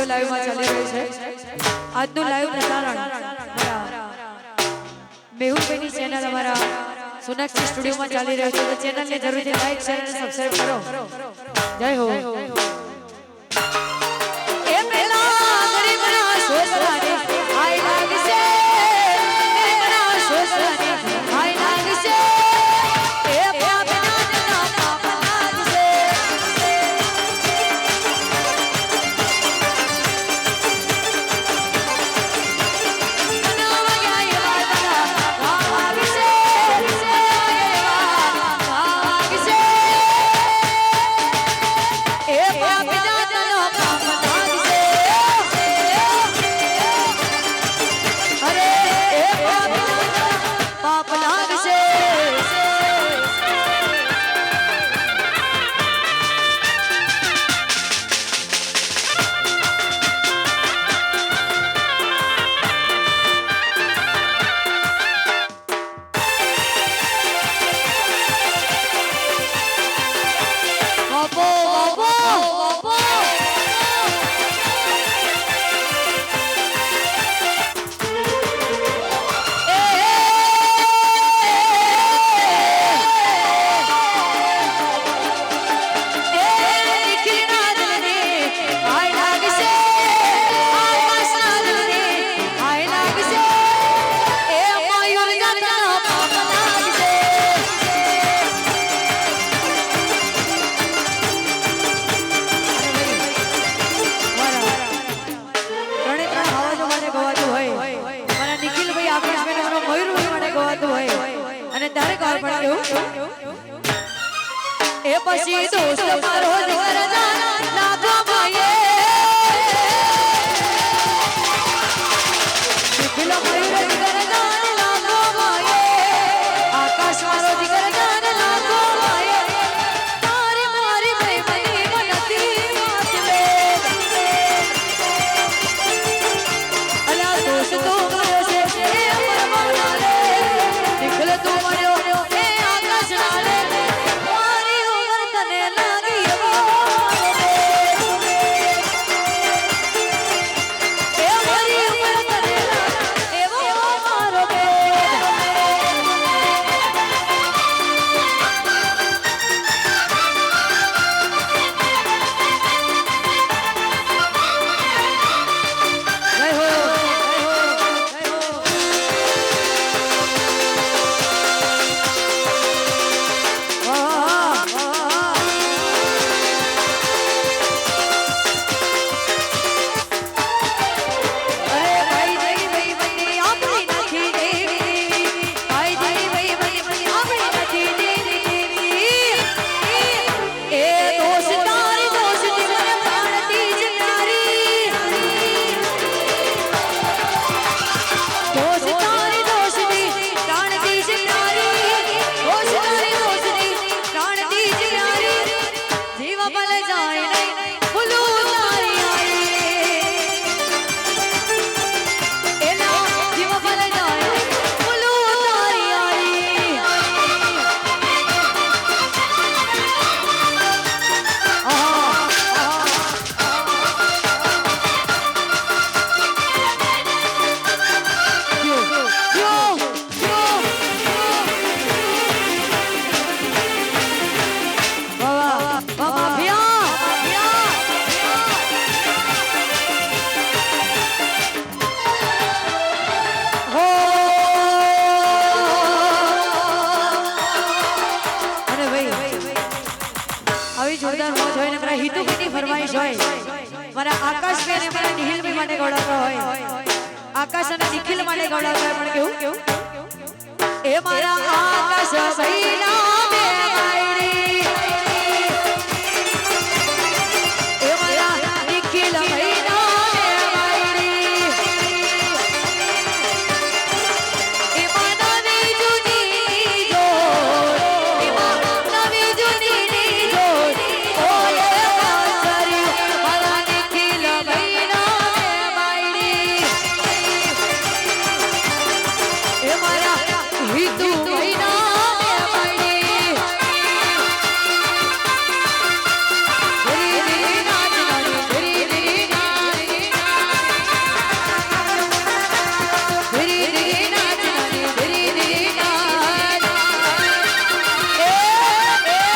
live માં ચાલી રહ્યું છે આજનું લાઈવ પ્રસારણ મેહુલભાઈની ચેનલ અમારા સોનાક્ષી સ્ટુડિયો માં ચાલી રહ્યું છે તો ચેનલ ને જરૂરથી લાઈક શેર અને સબસ્ક્રાઇબ કરો જય હો એ મેલા ગરીબના સોસરાને આઈ લાગશે ગરીબના સોસરાને આઈ લાગશે એ પાપના જના પાપ લાગશે એ પછી દોસ્ત મારો જીગર જાન લાગો ભાઈએ દિલ મયુર જીગર જાન લાગો ભાઈએ આકાશ મારો જીગર જાન લાગો ભાઈએ તારી મારી પ્રેમની મનતી વાત લે અલા દોસ્ત તો મારો છે એ પરમાના લે દિલ તો મારો એ આકાશ ના લે મારી ઉમર તને લાગી આકાશ અને નિખિલ માટે ગવડાવતા પણ કેવું એ મારા આકાશ ભૈલા